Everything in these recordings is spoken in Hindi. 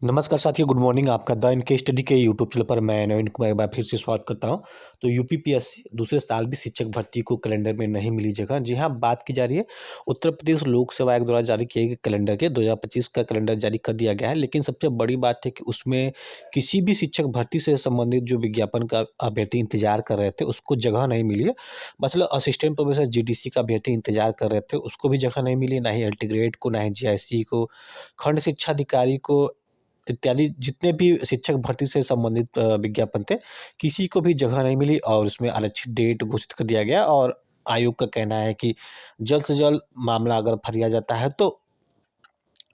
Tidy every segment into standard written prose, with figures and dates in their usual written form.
नमस्कार साथियों, गुड मॉर्निंग। आपका द इनके स्टडी के यूट्यूब चैनल पर मैं नवीन कुमार एक बार फिर से स्वागत करता हूं। तो यूपीपीएससी दूसरे साल भी शिक्षक भर्ती को कैलेंडर में नहीं मिली जगह। जी हां, बात की जा रही है उत्तर प्रदेश लोक सेवा आयोग द्वारा जारी किए गए कैलेंडर के 2025 का कैलेंडर जारी कर दिया गया है। लेकिन सबसे बड़ी बात है कि उसमें किसी भी शिक्षक भर्ती से संबंधित जो विज्ञापन का अभ्यर्थी इंतजार कर रहे थे उसको जगह नहीं मिली है। मतलब असिस्टेंट प्रोफेसर जीडीसी का अभ्यर्थी इंतजार कर रहे थे उसको भी जगह नहीं मिली, ना ही अल्टीग्रेड को, ना ही जीआईसी को, खंड शिक्षा अधिकारी को इत्यादि जितने भी शिक्षक भर्ती से संबंधित विज्ञापन थे, किसी को भी जगह नहीं मिली और उसमें आरक्षित डेट घोषित कर दिया गया। और आयोग का कहना है कि जल्द से जल्द मामला अगर फरिया जाता है तो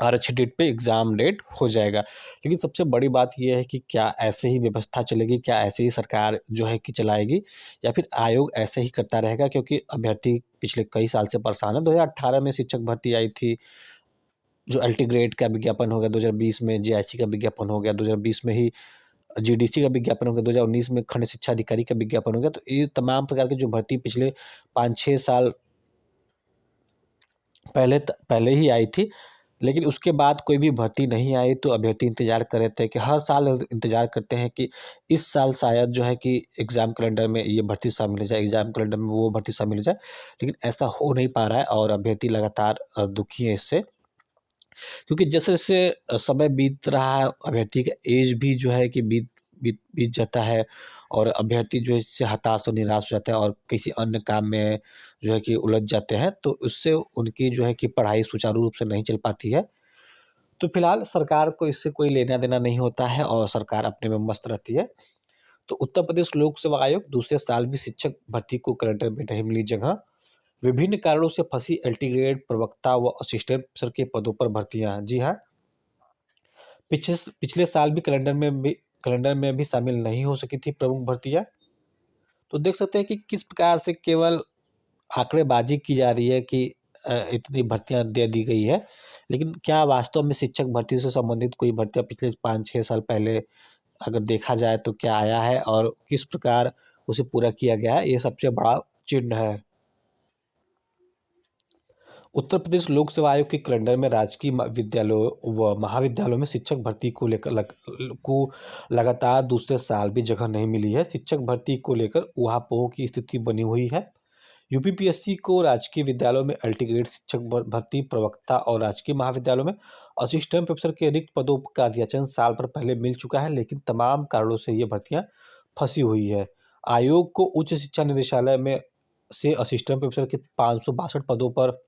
आरक्षित डेट पे एग्ज़ाम डेट हो जाएगा। लेकिन सबसे बड़ी बात ये है कि क्या ऐसे ही व्यवस्था चलेगी? क्या ऐसे ही सरकार जो है कि चलाएगी, या फिर आयोग ऐसे ही करता रहेगा? क्योंकि अभ्यर्थी पिछले कई साल से परेशान है। 2018 में शिक्षक भर्ती आई थी, जो अल्टीग्रेड का विज्ञापन हो गया, 2020 में जीआईसी का विज्ञापन हो गया, 2020 में ही जीडीसी का विज्ञापन हो गया, 2019 में खंड शिक्षा अधिकारी का विज्ञापन हो गया। तो ये तमाम प्रकार की जो भर्ती पिछले 5-6 साल पहले ही आई थी। लेकिन उसके बाद कोई भी भर्ती नहीं आई तो अभ्यर्थी इंतज़ार कर रहे थे कि हर साल इंतज़ार करते हैं कि इस साल शायद जो है कि एग्ज़ाम कैलेंडर में ये भर्ती शामिल हो जाए, एग्ज़ाम कैलेंडर में वो भर्ती शामिल हो जाए। लेकिन ऐसा हो नहीं पा रहा है और अभ्यर्थी लगातार दुखी हैं इससे। क्योंकि जैसे-जैसे समय बीत रहा है, अभ्यर्थी का एज भी जो है कि बीत बीत बीत जाता है और अभ्यर्थी जो है इससे हताश और निराश हो जाता है और किसी अन्य काम में जो है कि उलझ जाते हैं, तो उससे उनकी जो है कि पढ़ाई सुचारू रूप से नहीं चल पाती है। तो फिलहाल सरकार को इससे कोई लेना-देना नहीं होता है और सरकार अपने में मस्त रहती है। तो उत्तर प्रदेश लोक सेवा आयोग दूसरे साल भी शिक्षक भर्ती को कैलेंडर में नहीं मिली जगह। विभिन्न कारणों से फंसी एल्टीग्रेड, प्रवक्ता व असिस्टेंट प्रोफेसर के पदों पर भर्तियां। जी हाँ, पिछले साल भी कैलेंडर में भी शामिल नहीं हो सकी थी प्रमुख भर्तियां। तो देख सकते हैं कि किस प्रकार से केवल आंकड़ेबाजी की जा रही है कि इतनी भर्तियां दे दी गई है। लेकिन क्या वास्तव में शिक्षक भर्ती से संबंधित कोई भर्तियां पिछले 5-6 साल पहले अगर देखा जाए तो क्या आया है और किस प्रकार उसे पूरा किया गया है, ये सबसे बड़ा चिन्ह है। उत्तर प्रदेश लोक सेवा आयोग के कैलेंडर में राजकीय विद्यालयों व महाविद्यालयों में शिक्षक भर्ती को लेकर लगातार दूसरे साल भी जगह नहीं मिली है। शिक्षक भर्ती को लेकर ऊहापोह की स्थिति बनी हुई है। यूपीपीएससी को राजकीय विद्यालयों में अल्टीग्रेड शिक्षक भर्ती, प्रवक्ता और राजकीय महाविद्यालयों में असिस्टेंट प्रोफेसर के रिक्त पदों का अध्याचन साल भर पहले मिल चुका है, लेकिन तमाम कारणों से ये भर्तियां फंसी हुई है। आयोग को उच्च शिक्षा निदेशालय में से असिस्टेंट प्रोफेसर के 562 पदों पर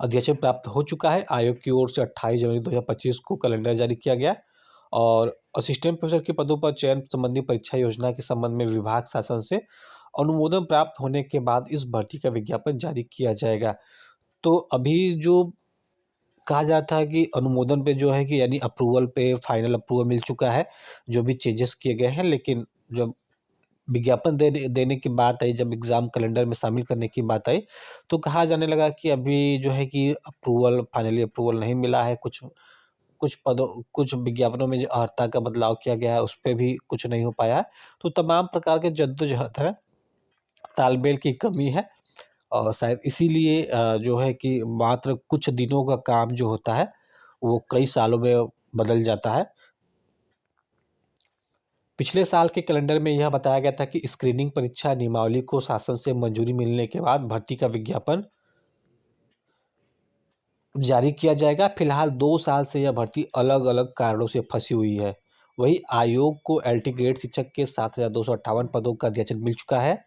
अध्यक्ष प्राप्त हो चुका है। आयोग की ओर से 28 जनवरी 2025 को कैलेंडर जारी किया गया और असिस्टेंट प्रोफेसर के पदों पर चयन संबंधी परीक्षा योजना के संबंध में विभाग शासन से अनुमोदन प्राप्त होने के बाद इस भर्ती का विज्ञापन जारी किया जाएगा। तो अभी जो कहा जाता है कि अनुमोदन पे जो है कि यानी अप्रूवल पे फाइनल अप्रूवल मिल चुका है, जो भी चेंजेस किए गए हैं। लेकिन जब विज्ञापन देने देने की बात आई, जब एग्ज़ाम कैलेंडर में शामिल करने की बात आई, तो कहा जाने लगा कि अभी जो है कि अप्रूवल फाइनली अप्रूवल नहीं मिला है। कुछ विज्ञापनों में जो अर्हता का बदलाव किया गया है, उस पे भी कुछ नहीं हो पाया है। तो तमाम प्रकार के जद्दोजहद है, तालमेल की कमी है और शायद इसीलिए जो है कि मात्र कुछ दिनों का काम जो होता है, वो कई सालों में बदल जाता है। पिछले साल के कैलेंडर में यह बताया गया था कि स्क्रीनिंग परीक्षा नियमावली को शासन से मंजूरी मिलने के बाद भर्ती का विज्ञापन जारी किया जाएगा। फिलहाल 2 साल से यह भर्ती अलग-अलग कारणों से फंसी हुई है। वहीं आयोग को एलटी ग्रेड शिक्षक के 7,258 पदों का अध्याचन मिल चुका है,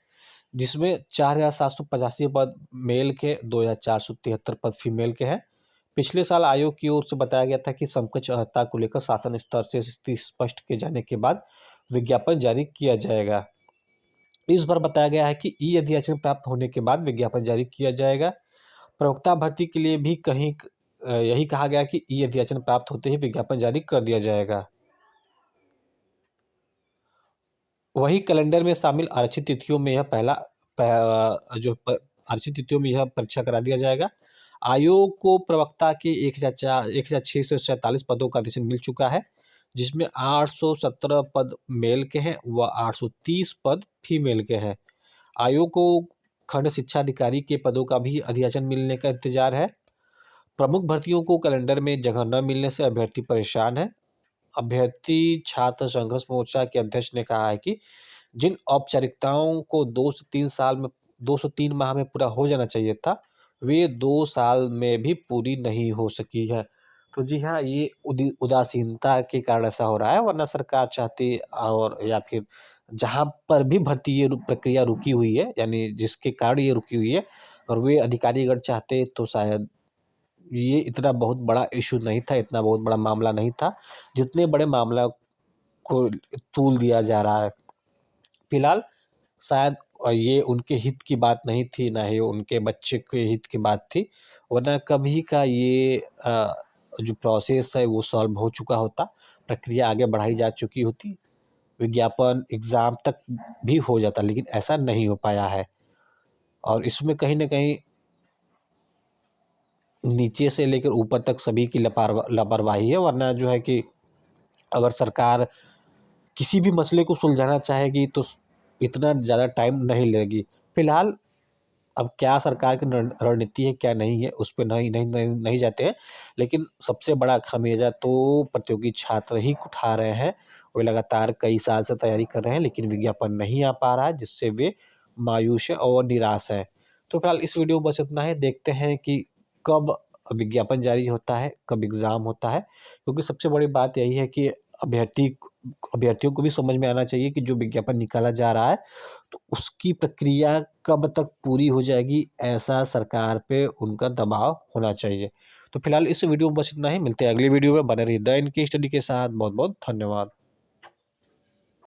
जिसमें 4,785 पद मेल के, 2,473 पद फीमेल के हैं। पिछले साल आयोग की ओर से बताया गया था कि समकक्ष अर्हता को लेकर शासन स्तर से स्थिति स्पष्ट किए जाने के बाद विज्ञापन जारी किया जाएगा। इस बार बताया गया है कि ई अध्याचन प्राप्त होने के बाद विज्ञापन जारी किया जाएगा। प्रवक्ता भर्ती के लिए भी कहीं यही कहा गया कि ई अध्याचन प्राप्त होते ही विज्ञापन जारी कर दिया जाएगा। वही कैलेंडर में शामिल आरक्षित तिथियों में यह पहला आरक्षित तिथियों में यह परीक्षा करा दिया जाएगा। आयोग को प्रवक्ता के 1,647 पदों का आरक्षण मिल चुका है, जिसमें 817 पद मेल के हैं व 830 पद फीमेल के हैं। आयोग को खंड शिक्षा अधिकारी के पदों का भी अधियाचन मिलने का इंतजार है। प्रमुख भर्तियों को कैलेंडर में जगह न मिलने से अभ्यर्थी परेशान है। अभ्यर्थी छात्र संघर्ष मोर्चा के अध्यक्ष ने कहा है कि जिन औपचारिकताओं को 2 से 3 माह में पूरा हो जाना चाहिए था, वे 2 साल में भी पूरी नहीं हो सकी है। तो जी हाँ, ये उदासीनता के कारण ऐसा हो रहा है, वरना सरकार चाहती और या फिर जहाँ पर भी भर्ती ये प्रक्रिया रुकी हुई है, यानी जिसके कारण ये रुकी हुई है, और वे अधिकारी अगर चाहते तो शायद ये इतना बहुत बड़ा इश्यू नहीं था, इतना बहुत बड़ा मामला नहीं था, जितने बड़े मामला को तूल दिया जा रहा है। फिलहाल शायद ये उनके हित की बात नहीं थी, ना ही उनके बच्चे के हित की बात थी, वरना कभी का ये जो प्रोसेस है वो सॉल्व हो चुका होता, प्रक्रिया आगे बढ़ाई जा चुकी होती, विज्ञापन एग्ज़ाम तक भी हो जाता, लेकिन ऐसा नहीं हो पाया है। और इसमें कहीं न कहीं नीचे से लेकर ऊपर तक सभी की लापरवाही है, वरना जो है कि अगर सरकार किसी भी मसले को सुलझाना चाहेगी तो इतना ज़्यादा टाइम नहीं लेगी। फिलहाल अब क्या सरकार की रणनीति है, क्या नहीं है, उस पे नहीं जाते हैं। लेकिन सबसे बड़ा ख़मीज़ा तो प्रतियोगी छात्र ही उठा रहे हैं। वे लगातार कई साल से तैयारी कर रहे हैं, लेकिन विज्ञापन नहीं आ पा रहा है, जिससे वे मायूस हैं और निराश हैं। तो फिलहाल इस वीडियो में बस इतना ही। देखते हैं कि कब विज्ञापन जारी होता है, कब एग्ज़ाम होता है। क्योंकि सबसे बड़ी बात यही है कि अभ्यर्थियों को भी समझ में आना चाहिए कि जो विज्ञापन निकाला जा रहा है, तो उसकी प्रक्रिया कब तक पूरी हो जाएगी, ऐसा सरकार पे उनका दबाव होना चाहिए। तो फिलहाल इस वीडियो में बस इतना ही। मिलते हैं अगली वीडियो में। बने रहिए द इनके स्टडी के साथ। बहुत-बहुत धन्यवाद।